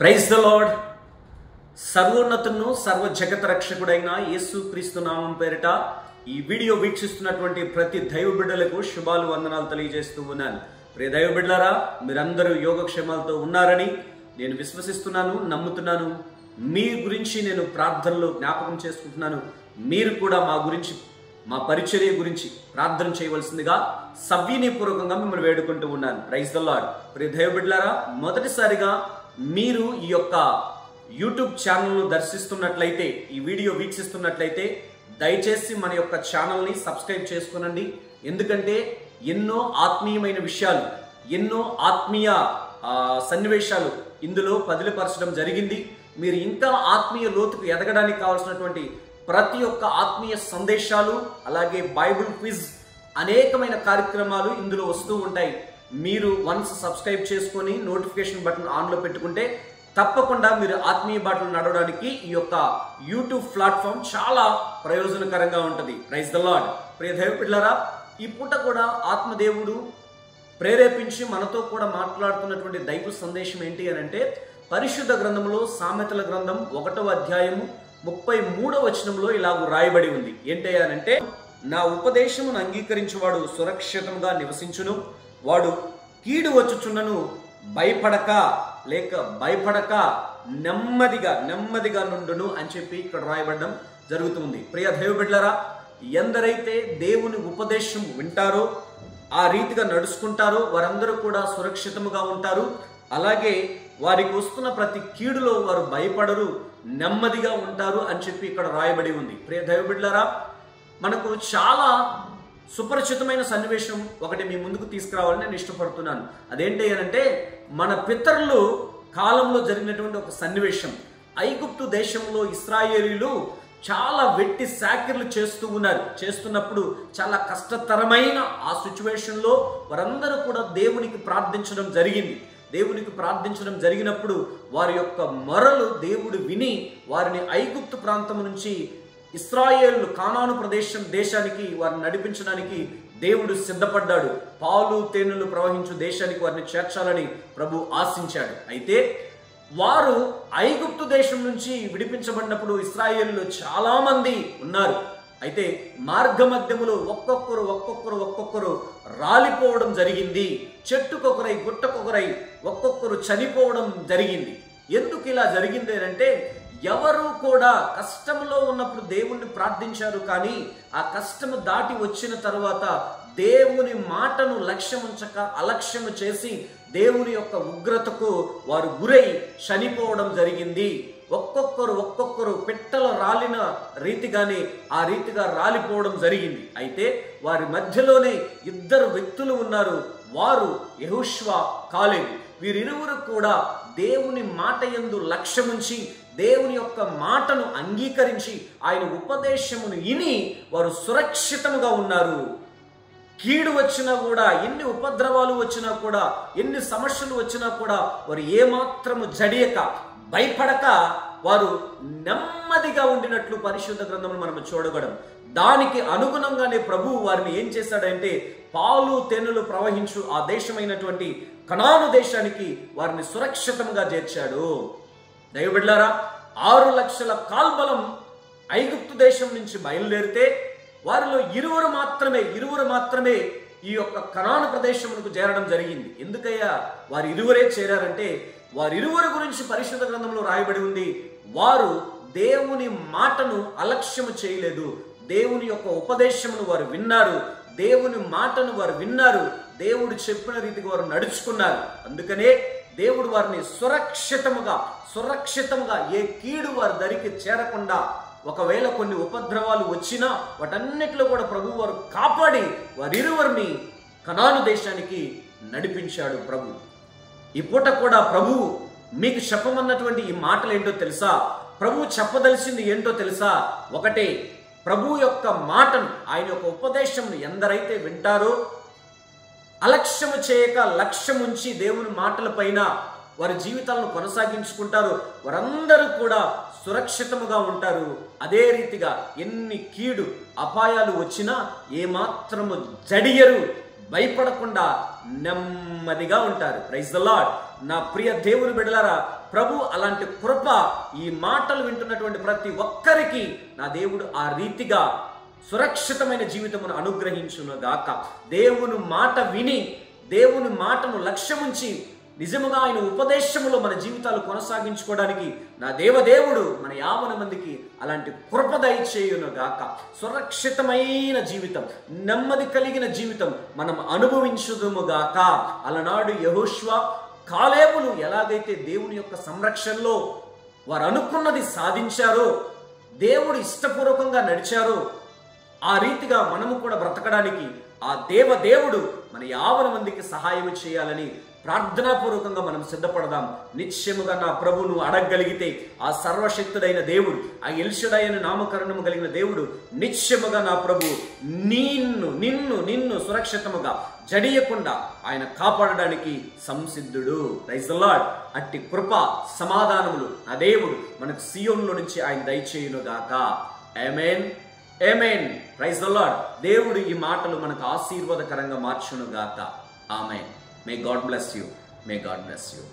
Praise the lord. సర్వోన్నతును సర్వ జగత రక్షకుడైన యేసుక్రీస్తు నామం పేరిట ఈ వీడియో వీక్షిస్తున్నటువంటి ప్రతి దైవ బిడ్డలకు శుభాలు వందనాలు తెలియజేస్తూ ఉన్నాను. ప్రియ దైవ బిడ్డలారా, మీరందరూ యోగక్షేమాలతో ఉన్నారని నేను విశ్వసిస్తున్నాను, నమ్ముతున్నాను. మీ గురించి నేను ప్రార్థనలో జ్ఞాపకం చేసుకుంటున్నాను. మీరు కూడా మా గురించి, మా పరిచర్య గురించి ప్రార్థన చేయవలసిందిగా సవినీపూర్వకంగా మిమ్మల్ని వేడుకుంటూ ఉన్నాను. Praise the lord. ప్రియ దైవ బిడ్డలారా, మొదటిసారిగా మీరు ఈ యొక్క యూట్యూబ్ ఛానల్ను దర్శిస్తున్నట్లయితే, ఈ వీడియో వీక్షిస్తున్నట్లయితే దయచేసి మన యొక్క ఛానల్ని సబ్స్క్రైబ్ చేసుకునండి. ఎందుకంటే ఎన్నో ఆత్మీయమైన విషయాలు, ఎన్నో ఆత్మీయ సన్నివేశాలు ఇందులో పదిలపరచడం జరిగింది. మీరు ఇంకా ఆత్మీయ లోతుకు ఎదగడానికి కావాల్సినటువంటి ప్రతి ఒక్క ఆత్మీయ సందేశాలు, అలాగే బైబిల్ క్విజ్, అనేకమైన కార్యక్రమాలు ఇందులో వస్తూ ఉంటాయి. మీరు వన్స్ సబ్స్క్రైబ్ చేసుకొని నోటిఫికేషన్ బటన్ ఆన్లో పెట్టుకుంటే తప్పకుండా మీరు ఆత్మీయ బాటలు నడవడానికి ఈ యొక్క యూట్యూబ్ ప్లాట్ఫామ్ చాలా ప్రయోజనకరంగా ఉంటుంది. Praise the lord. ప్రియ దైవ బిడ్డలారా, ఈ పూట కూడా ఆత్మదేవుడు ప్రేరేపించి మనతో కూడా మాట్లాడుతున్నటువంటి దైవ సందేశం ఏంటి అని అంటే, పరిశుద్ధ గ్రంథంలో సామెతల గ్రంథం 1వ అధ్యాయము 33వ వచనంలో ఇలాగ రాయబడి ఉంది. ఏంటి అనంటే, నా ఉపదేశమును అంగీకరించువాడు సురక్షితంగా నివసించును, వాడు కీడు వచ్చుచున్నను భయపడక నెమ్మదిగా నుండును అని చెప్పి ఇక్కడ రాయబడడం జరుగుతుంది. ప్రియ దైవ బిడ్డలారా, ఎందరైతే దేవుని ఉపదేశం వింటారో, ఆ రీతిగా నడుచుకుంటారో వారందరూ కూడా సురక్షితముగా ఉంటారు. అలాగే వారికి వస్తున్న ప్రతి కీడులో వారు భయపడరు, నెమ్మదిగా ఉంటారు అని చెప్పి ఇక్కడ రాయబడి ఉంది. ప్రియ దైవ బిడ్డలారా, మనకు చాలా సుపరిచితమైన సన్నివేశం ఒకటి మీ ముందుకు తీసుకురావాలని నేను ఇష్టపడుతున్నాను. అదేంటి అనంటే, మన పితరులు కాలంలో జరిగినటువంటి ఒక సన్నివేశం. ఐగుప్తు దేశంలో ఇశ్రాయేలీలు చాలా వెట్టి సాకిర్లు చేస్తున్నప్పుడు చాలా కష్టతరమైన ఆ సిచ్యువేషన్లో వారందరూ కూడా దేవునికి ప్రార్థించడం జరిగింది. దేవునికి ప్రార్థించడం జరిగినప్పుడు వారి యొక్క మొరలు దేవుడు విని వారిని ఐగుప్తు ప్రాంతం నుంచి ఇశ్రాయేలు కానాను దేశానికి వారిని నడిపించడానికి దేవుడు సిద్ధపడ్డాడు. పాలు తేనెలు ప్రవహించు దేశానికి వారిని చేర్చాలని ప్రభు ఆశించాడు. అయితే వారు ఐగుప్తు దేశం నుంచి విడిపించబడినప్పుడు ఇశ్రాయేలులో చాలా మంది ఉన్నారు. అయితే మార్గ మధ్యములో ఒక్కొక్కరు రాలిపోవడం జరిగింది. చెట్టుకొకరై, గుట్టకొకరై ఒక్కొక్కరు చనిపోవడం జరిగింది. ఎందుకు ఇలా జరిగింది అంటే, ఎవరు కూడా కష్టంలో ఉన్నప్పుడు దేవుణ్ణి ప్రార్థించారు, కానీ ఆ కష్టము దాటి వచ్చిన తరువాత దేవుని మాటను లక్ష్యముంచక అలక్ష్యము చేసి దేవుని యొక్క ఉగ్రతకు వారు గురై చనిపోవడం జరిగింది. ఒక్కొక్కరు పిట్టలు రాలిన రీతిగానే ఆ రీతిగా రాలిపోవడం జరిగింది. అయితే వారి మధ్యలోనే ఇద్దరు వ్యక్తులు ఉన్నారు. వారు యెహోషువ, కాలేబు. వీరిరువురు కూడా దేవుని మాట యందు లక్ష్యముంచి దేవుని యొక్క మాటను అంగీకరించి ఆయన ఉపదేశమును విని వారు సురక్షితముగా ఉన్నారు. కీడు వచ్చినా కూడా, ఎన్ని ఉపద్రవాలు వచ్చినా కూడా, ఎన్ని సమస్యలు వచ్చినా కూడా వారు ఏమాత్రము జడియక, భయపడక వారు నెమ్మదిగా ఉండినట్లు పరిశుద్ధ గ్రంథంలో మనం చూడగలం. దానికి అనుగుణంగానే ప్రభువు వారిని ఏం చేశాడంటే, పాలు తేనెలు ప్రవహించు ఆ దేశమైనటువంటి కనాను దేశానికి వారిని సురక్షితంగా చేర్చాడు. దైవ బిడ్డలారా, 6 లక్షల కాల్బలం ఐగుప్తు దేశం నుంచి బయలుదేరితే వారిలో ఇరువురు మాత్రమే ఈ యొక్క కనాను ప్రదేశమునకు చేరడం జరిగింది. ఎందుకయ్యా వారి ఇరువురే చేరారంటే, వారిరువురు గురించి పరిశుద్ధ గ్రంథంలో రాయబడి ఉంది. వారు దేవుని మాటను అలక్ష్యము చేయలేదు. దేవుని యొక్క ఉపదేశమును వారు విన్నారు, దేవుని మాటను వారు విన్నారు, దేవుడు చెప్పిన రీతికి వారు నడుచుకున్నారు. అందుకనే దేవుడు వారిని సురక్షితంగా ఏ కీడు వారి దరికి చేరకుండా, ఒకవేళ కొన్ని ఉపద్రవాలు వచ్చినా వాటన్నిటిలో కూడా ప్రభు వారు కాపాడి వారిరువురిని కనాను దేశానికి నడిపించాడు ప్రభు. ఈ పూట కూడా ప్రభు మీకు చెప్పమన్నటువంటి ఈ మాటలు ఏంటో తెలుసా? ప్రభు చెప్పదలిసింది ఏంటో తెలుసా? ఒకటే, ప్రభు యొక్క మాటను, ఆయన యొక్క ఉపదేశంను ఎందరైతే వింటారో, అలక్ష్యము చేయక లక్ష్యముంచి దేవుని మాటల పైన వారి జీవితాలను కొనసాగించుకుంటారు, వారందరూ కూడా సురక్షితముగా ఉంటారు. అదే రీతిగా ఎన్ని కీడు అపాయాలు వచ్చినా ఏమాత్రము జడియరు, భయపడకుండా నెమ్మదిగా ఉంటారు. Praise the Lord. నా ప్రియ దేవుని బిడ్డలారా, ప్రభు అలాంటి కృప ఈ మాటలు వింటున్నటువంటి ప్రతి ఒక్కరికి నా దేవుడు ఆ రీతిగా సురక్షితమైన జీవితమును అనుగ్రహించును గాక. దేవుని మాట విని దేవుని మాటను లక్ష్యముంచి నిజముగా ఆయన ఉపదేశములో మన జీవితాలు కొనసాగించుకోవడానికి నా దేవదేవుడు మన 50 మందికి అలాంటి కృప దయచేయును గాక. సురక్షితమైన జీవితం, నెమ్మది కలిగిన జీవితం మనం అనుభవించుదుము గాక. అలనాడు యెహోషువ, కాలేబులు ఎలాగైతే దేవుని యొక్క సంరక్షణలో వారు అనుకున్నది సాధించారో, దేవుడు ఇష్టపూర్వకంగా నడిచారో, ఆ రీతిగా మనము కూడా బ్రతకడానికి ఆ దేవదేవుడు మన 50 మందికి సహాయం చేయాలని ప్రార్థనాపూర్వకంగా మనం సిద్ధపడదాం. నిశ్చయముగా నా ప్రభువును అడగగలిగితే ఆ సర్వశక్తుడైన దేవుడు, ఆ ఎల్షడాయి అనే నామకరణము కలిగిన దేవుడు నిశ్చయముగా నా ప్రభు నిన్ను సురక్షితముగా జడియకుండా ఆయన కాపాడడానికి సంసిద్ధుడు. Praise the lord. అట్టి కృప సమాధానములు ఆ దేవుడు మనకు సియోనులో నుంచి ఆయన దయచేయును గాక. Amen, amen. Praise the lord. దేవుడు ఈ మాటలు మనకు ఆశీర్వాదకరంగా మార్చును గాక. ఆమేన్. May God bless you. May God bless you.